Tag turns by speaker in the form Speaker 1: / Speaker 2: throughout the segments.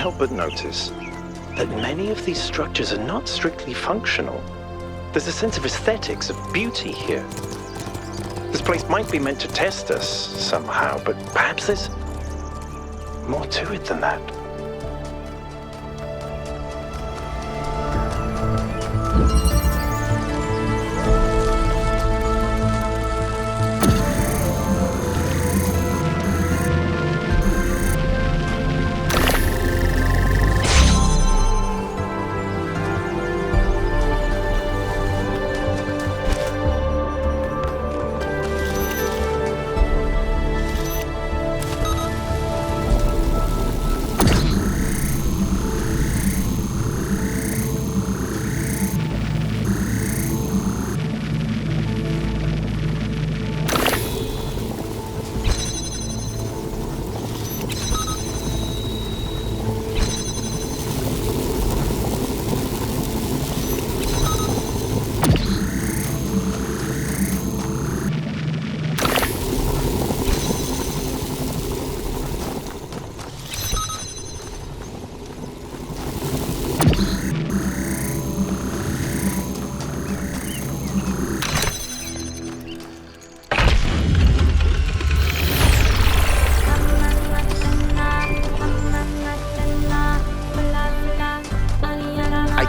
Speaker 1: help but notice that many of these structures are not strictly functional. There's a sense of aesthetics, of beauty here. This place might be meant to test us somehow, but perhaps there's more to it than that.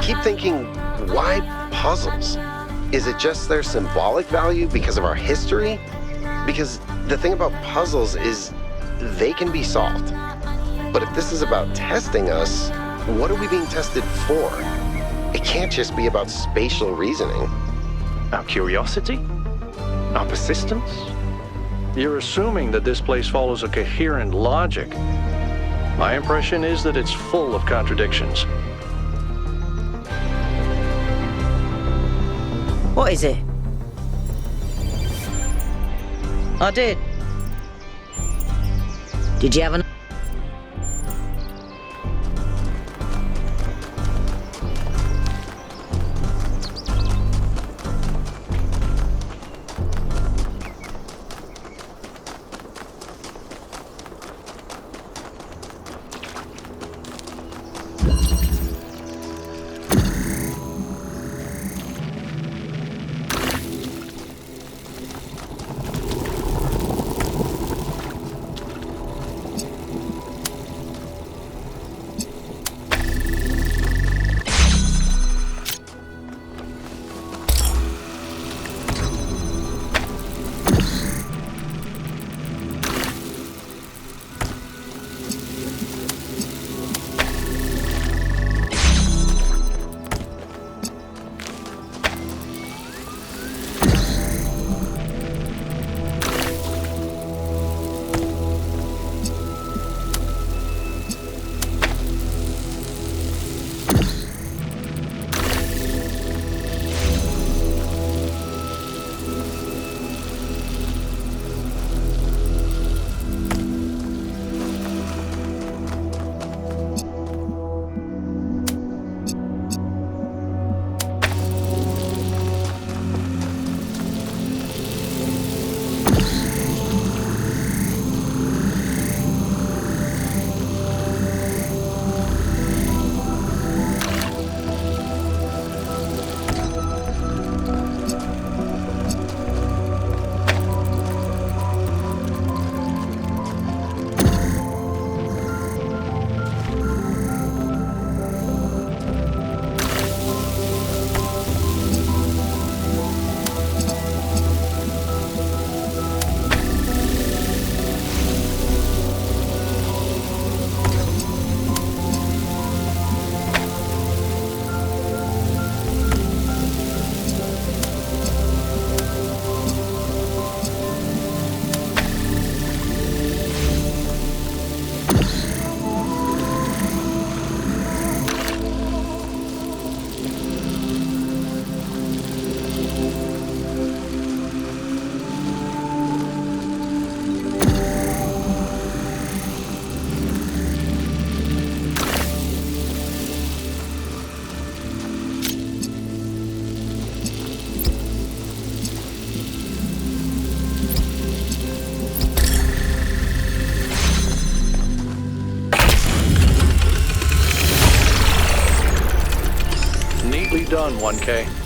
Speaker 2: Keep thinking, why puzzles? Is it just their symbolic value because of our history? Because the thing about puzzles is they can be solved. But if this is about testing us, what are we being tested for? It can't just be about spatial reasoning.
Speaker 1: Our curiosity? Our persistence?
Speaker 3: You're assuming that this place follows a coherent logic. My impression is that it's full of contradictions.
Speaker 4: What is it? I did. Did you have an...
Speaker 3: done, 1K.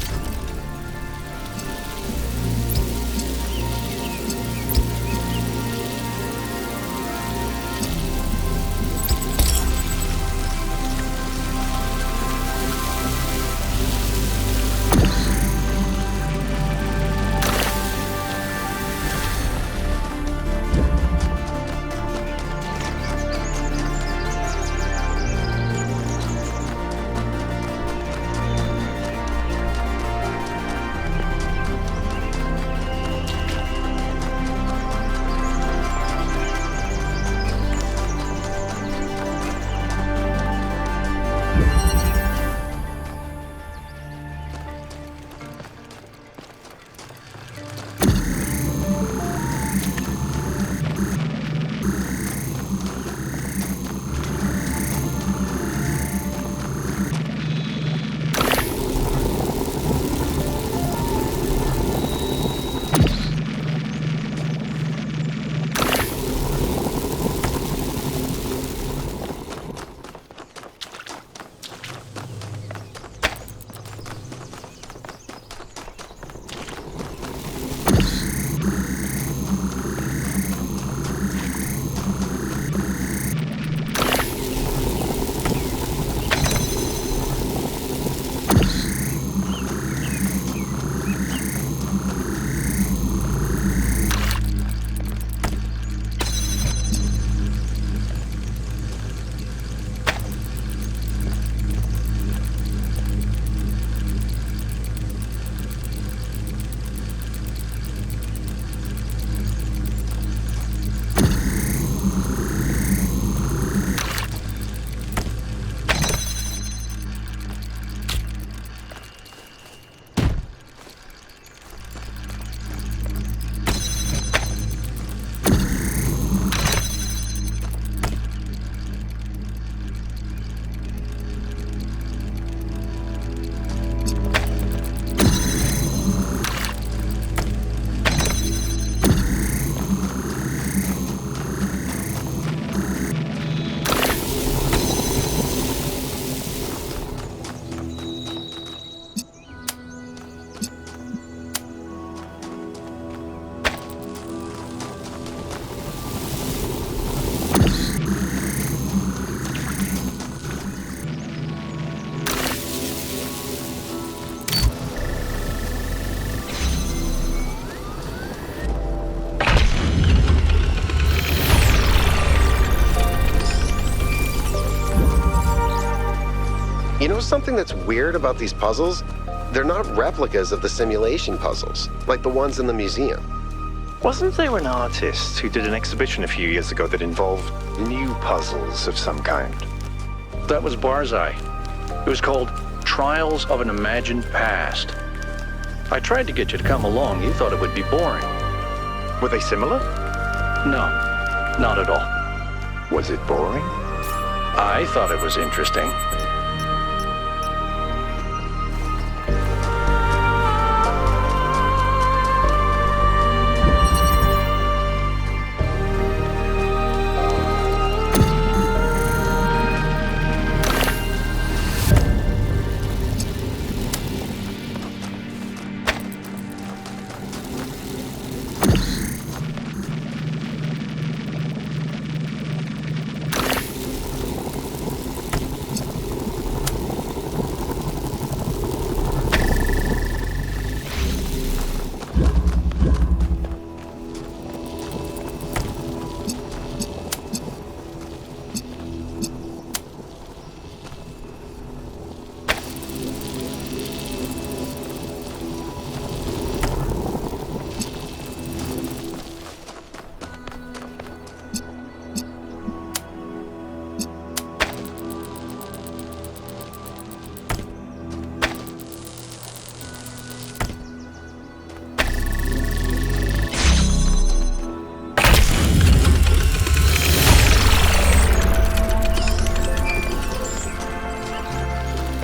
Speaker 2: You know something that's weird about these puzzles? They're not replicas of the simulation puzzles, like the ones in the museum.
Speaker 1: Wasn't there an artist who did an exhibition a few years ago that involved new puzzles of some kind?
Speaker 3: That was Barzai. It was called Trials of an Imagined Past. I tried to get you to come along. You thought it would be boring.
Speaker 1: Were they similar?
Speaker 3: No, not at all.
Speaker 1: Was it boring?
Speaker 3: I thought it was interesting.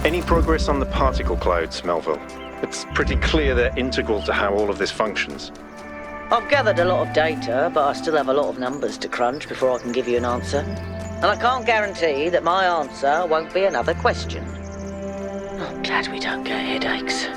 Speaker 1: Any progress on the particle clouds, Melville? It's pretty clear they're integral to how all of this functions.
Speaker 4: I've gathered a lot of data, but I still have a lot of numbers to crunch before I can give you an answer. And I can't guarantee that my answer won't be another question. Oh, Glad we don't get headaches.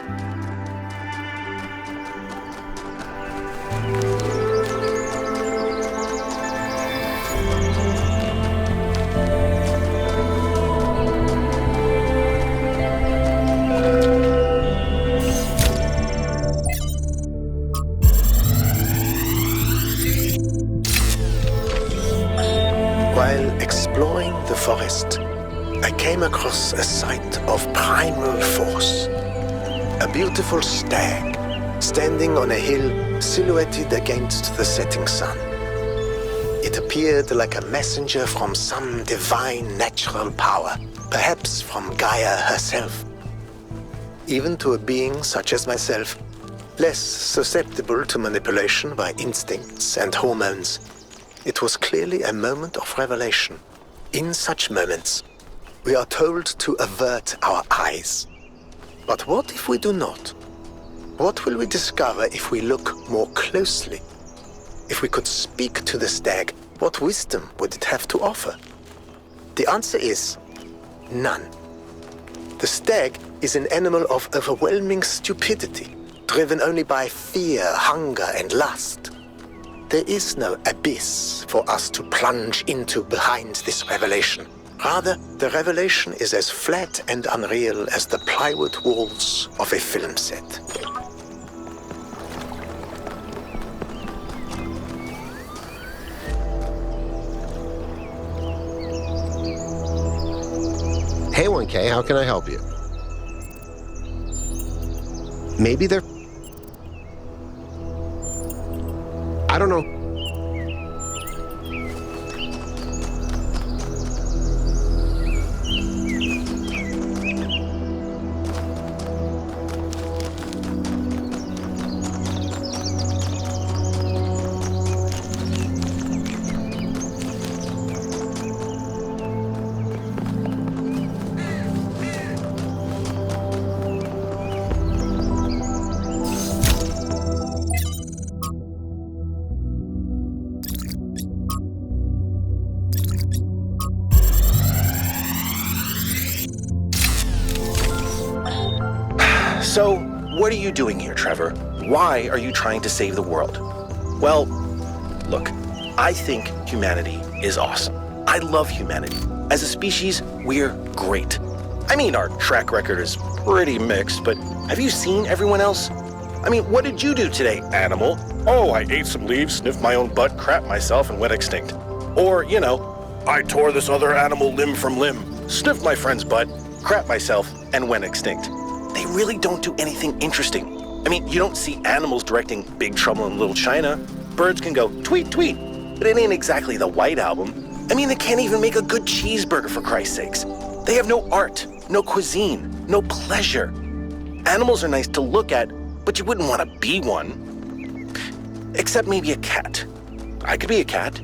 Speaker 5: While exploring the forest, I came across a sight of primal force. A beautiful stag, standing on a hill silhouetted against the setting sun. It appeared like a messenger from some divine natural power, perhaps from Gaia herself. Even to a being such as myself, less susceptible to manipulation by instincts and hormones, it was clearly a moment of revelation. In such moments, we are told to avert our eyes. But what if we do not? What will we discover if we look more closely? If we could speak to the stag, what wisdom would it have to offer? The answer is none. The stag is an animal of overwhelming stupidity, driven only by fear, hunger, and lust. There is no abyss for us to plunge into behind this revelation. Rather, the revelation is as flat and unreal as the plywood walls of a film set.
Speaker 2: Hey 1K, how can I help you? Maybe they're... I don't know.
Speaker 6: So, what are you doing here, Trevor? Why are you trying to save the world? Well, look, I think humanity is awesome. I love humanity. As a species, we're great. I mean, our track record is pretty mixed, but have you seen everyone else? I mean, what did you do today, animal? Oh, I ate some leaves, sniffed my own butt, crapped myself, and went extinct. Or, you know, I tore this other animal limb from limb, sniffed my friend's butt, crapped myself, and went extinct. They really don't do anything interesting. I mean, you don't see animals directing Big Trouble in Little China. Birds can go tweet, tweet, but it ain't exactly the White Album. I mean, they can't even make a good cheeseburger, for Christ's sakes. They have no art, no cuisine, no pleasure. Animals are nice to look at, but you wouldn't want to be one. Except maybe a cat. I could be a cat.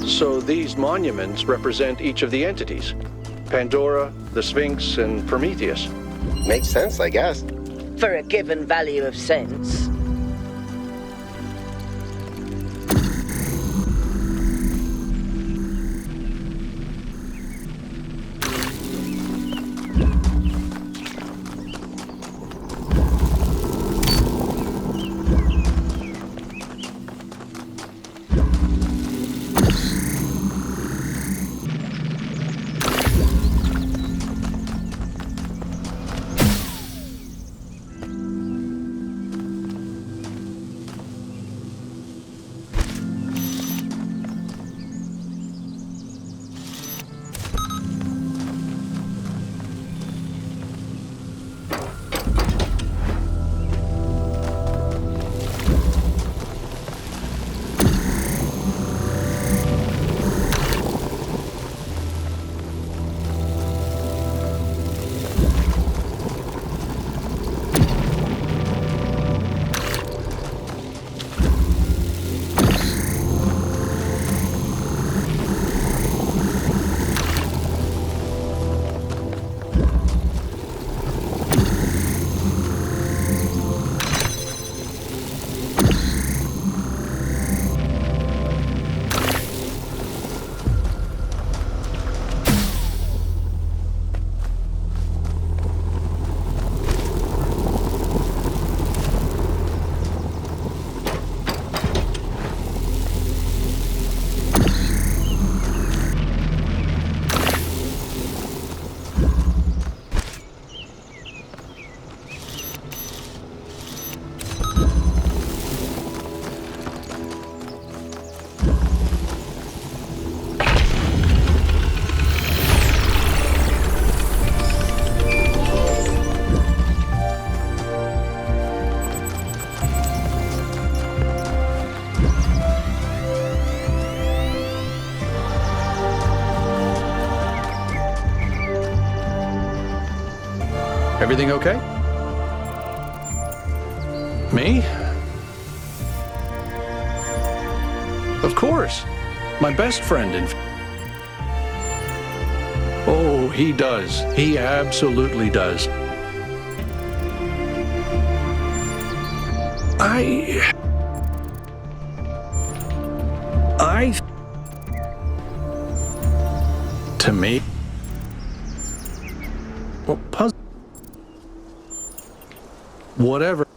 Speaker 3: So these monuments represent each of the entities. Pandora, the Sphinx, and Prometheus.
Speaker 2: Makes sense, I guess.
Speaker 4: For a given value of sense.
Speaker 3: Everything okay? Me? Of course. My best friend, in Oh, he does. He absolutely does. To me? Well, puzzle. Whatever.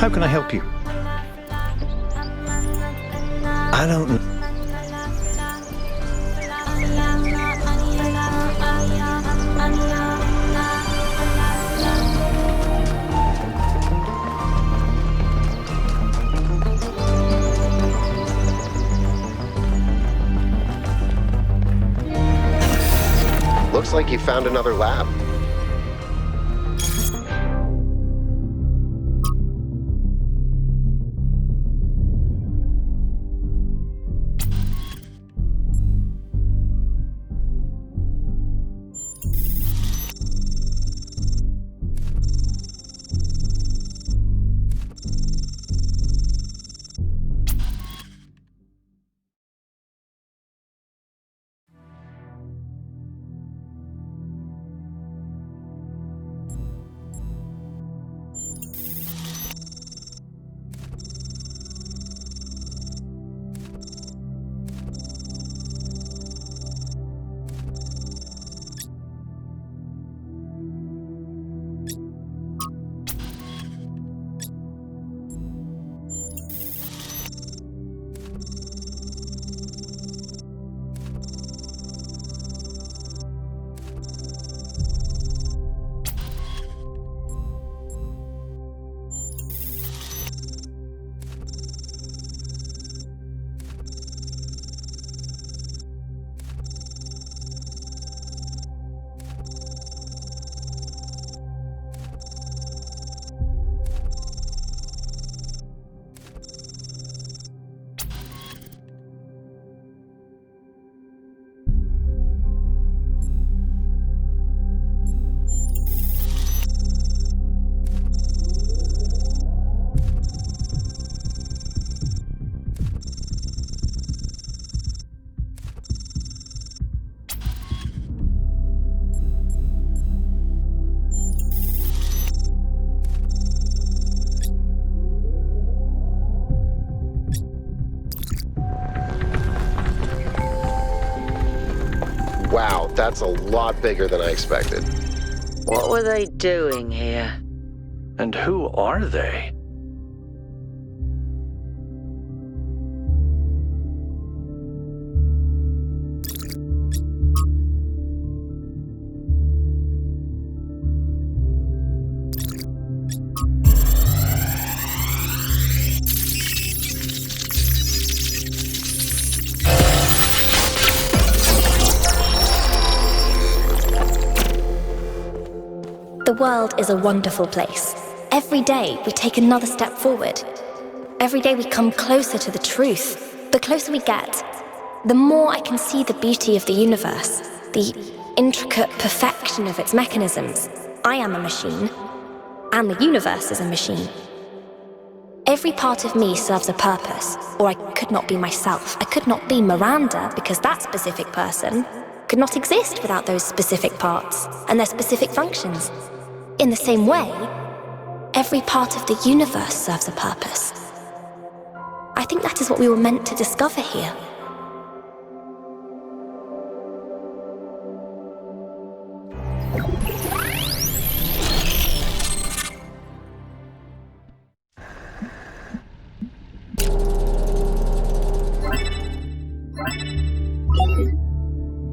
Speaker 1: How can I help you? I don't know.
Speaker 2: Looks like you found another lab. That's a lot bigger than I expected.
Speaker 4: What were they doing here?
Speaker 3: And who are they?
Speaker 7: The world is a wonderful place. Every day we take another step forward. Every day we come closer to the truth. The closer we get, the more I can see the beauty of the universe, the intricate perfection of its mechanisms. I am a machine, and the universe is a machine. Every part of me serves a purpose, or I could not be myself. I could not be Miranda, because that specific person could not exist without those specific parts and their specific functions. In the same way, every part of the universe serves a purpose. I think that is what we were meant to discover here.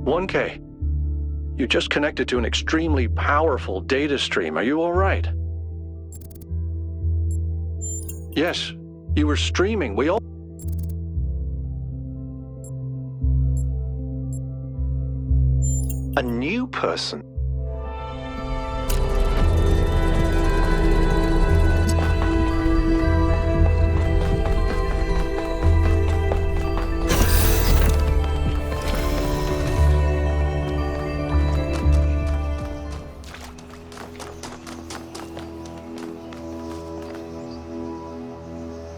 Speaker 3: "1K, you just connected to an extremely powerful data stream. Are you all right?" "Yes, you were streaming. We all..."
Speaker 1: A new person?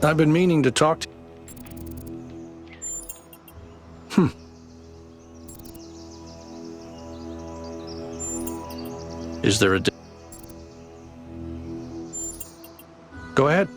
Speaker 3: I've been meaning to talk to... Is there a... Go ahead.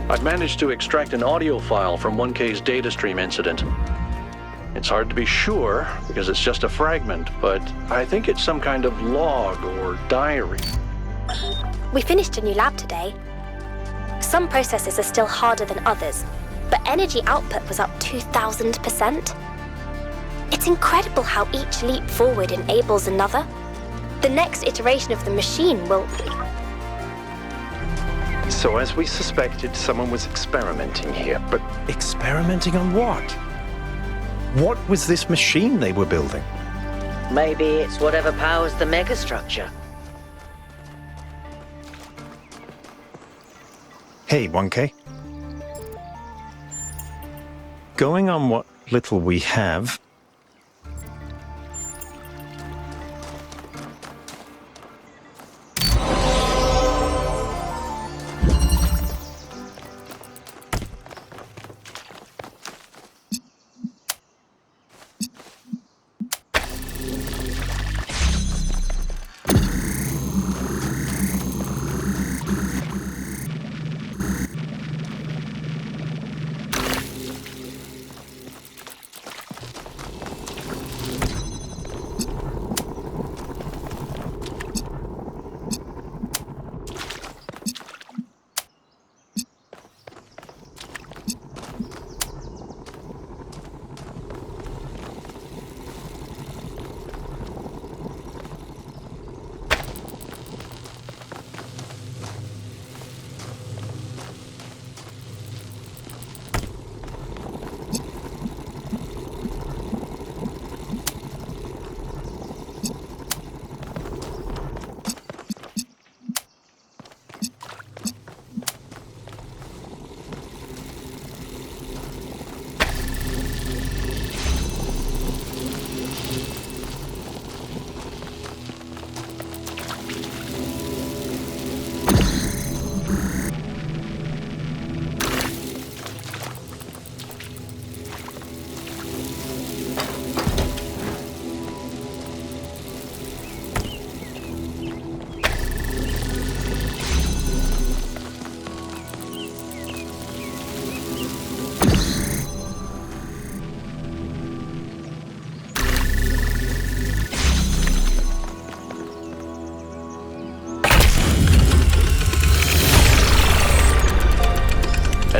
Speaker 3: I've managed to extract an audio file from 1K's data stream incident. It's hard to be sure because it's just a fragment, but I think it's some kind of log or diary.
Speaker 7: We finished a new lab today. Some processes are still harder than others, but energy output was up 2,000%. It's incredible how each leap forward enables another. The next iteration of the machine will...
Speaker 1: So as we suspected, someone was experimenting here, but experimenting on what? What was this machine they were building?
Speaker 4: Maybe it's whatever powers the megastructure.
Speaker 1: Hey, 1K. Going on what little we have,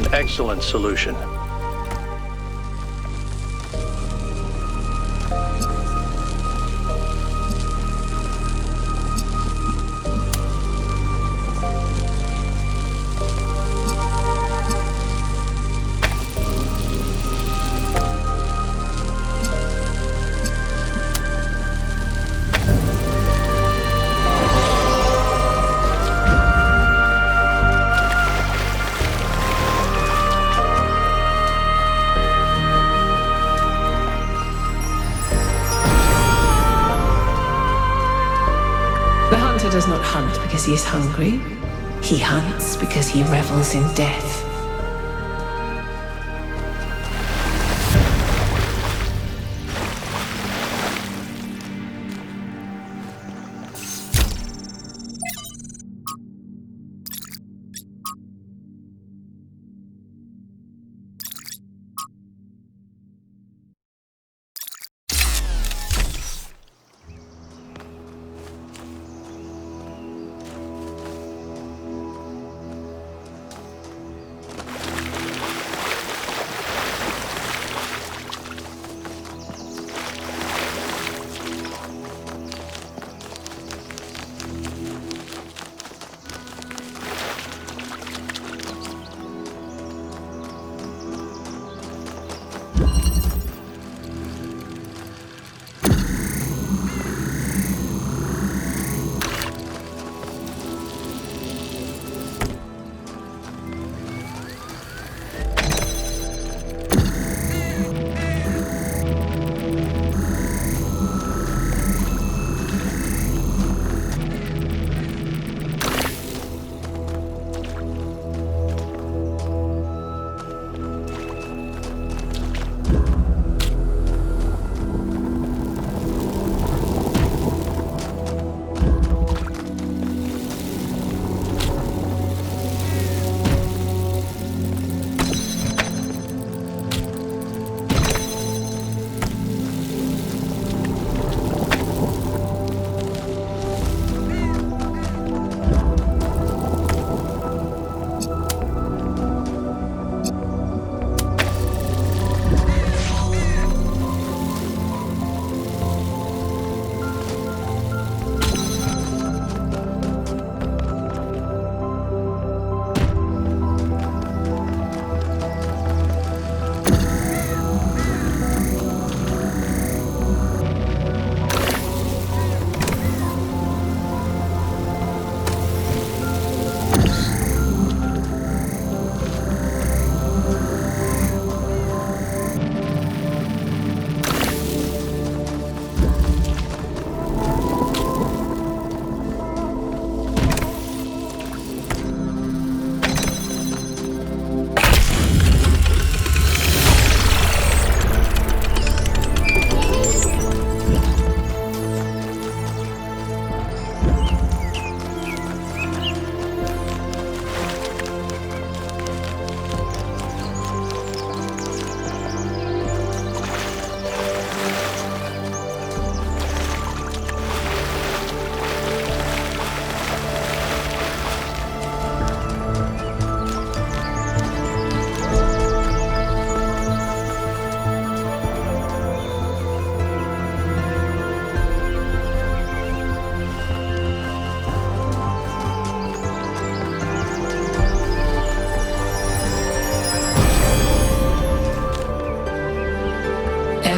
Speaker 3: an excellent solution.
Speaker 8: The hunter does not hunt because he is hungry. He hunts because he revels in death.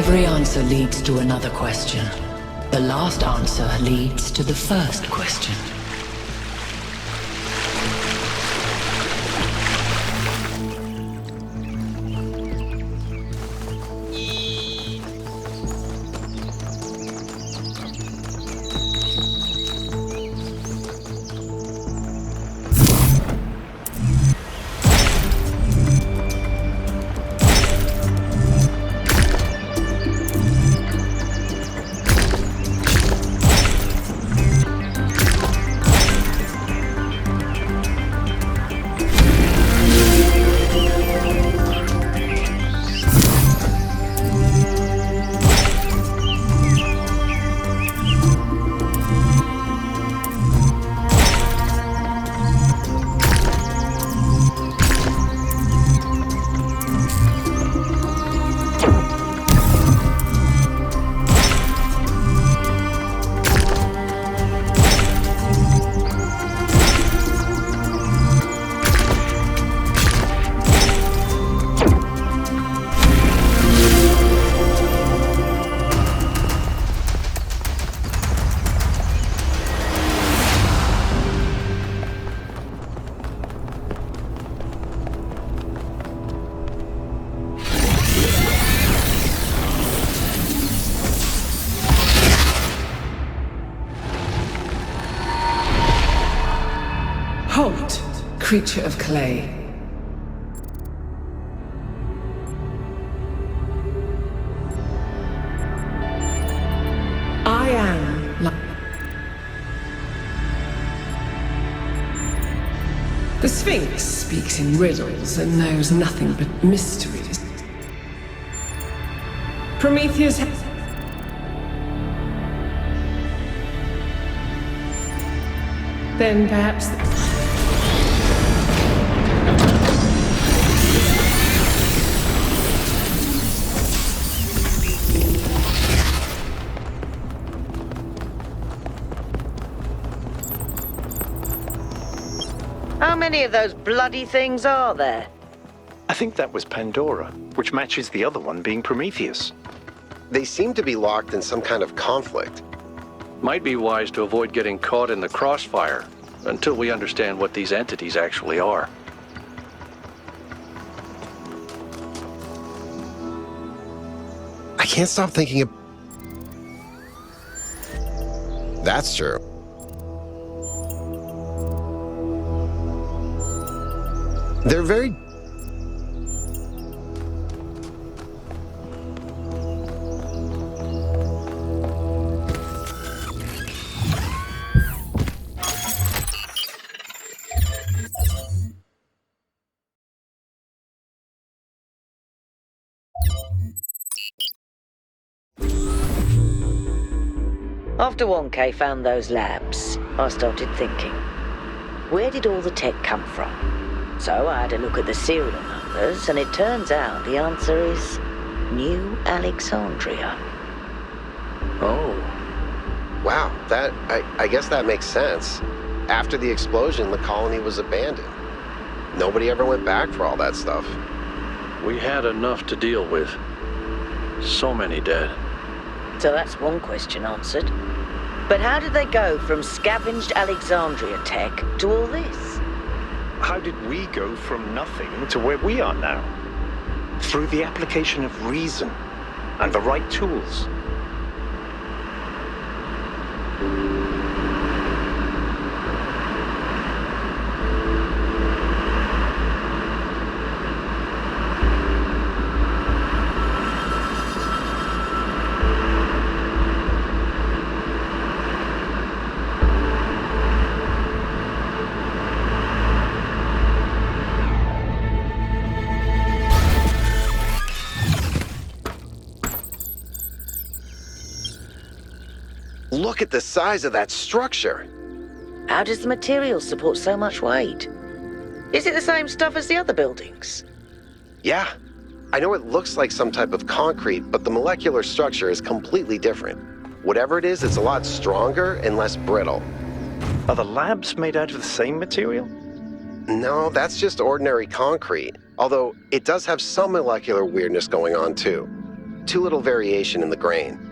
Speaker 9: Every answer leads to another question. The last answer leads to the first question.
Speaker 8: Halt, creature of clay. I am like... The Sphinx speaks in riddles and knows nothing but mysteries. Prometheus... Then perhaps...
Speaker 4: How many of those bloody things are there?
Speaker 1: I think that was Pandora, which matches the other one being Prometheus.
Speaker 2: They seem to be locked in some kind of conflict.
Speaker 3: Might be wise to avoid getting caught in the crossfire until we understand what these entities actually are.
Speaker 2: I can't stop thinking of... That's true. They're very...
Speaker 4: After 1K found those labs, I started thinking, where did all the tech come from? So I had a look at the serial numbers, and it turns out the answer is New Alexandria.
Speaker 3: Oh.
Speaker 2: Wow, that... I guess that makes sense. After the explosion, the colony was abandoned. Nobody ever went back for all that stuff.
Speaker 3: We had enough to deal with. So many dead.
Speaker 4: So that's one question answered. But how did they go from scavenged Alexandria tech to all this?
Speaker 1: How did we go from nothing to where we are now? Through the application of reason and the right tools.
Speaker 2: Look at the size of that structure.
Speaker 4: How does the material support so much weight? Is it the same stuff as the other buildings?
Speaker 2: Yeah. I know it looks like some type of concrete, but the molecular structure is completely different. Whatever it is, it's a lot stronger and less brittle.
Speaker 1: Are the labs made out of the same material?
Speaker 2: No, that's just ordinary concrete. Although, it does have some molecular weirdness going on, too. Too little variation in the grain.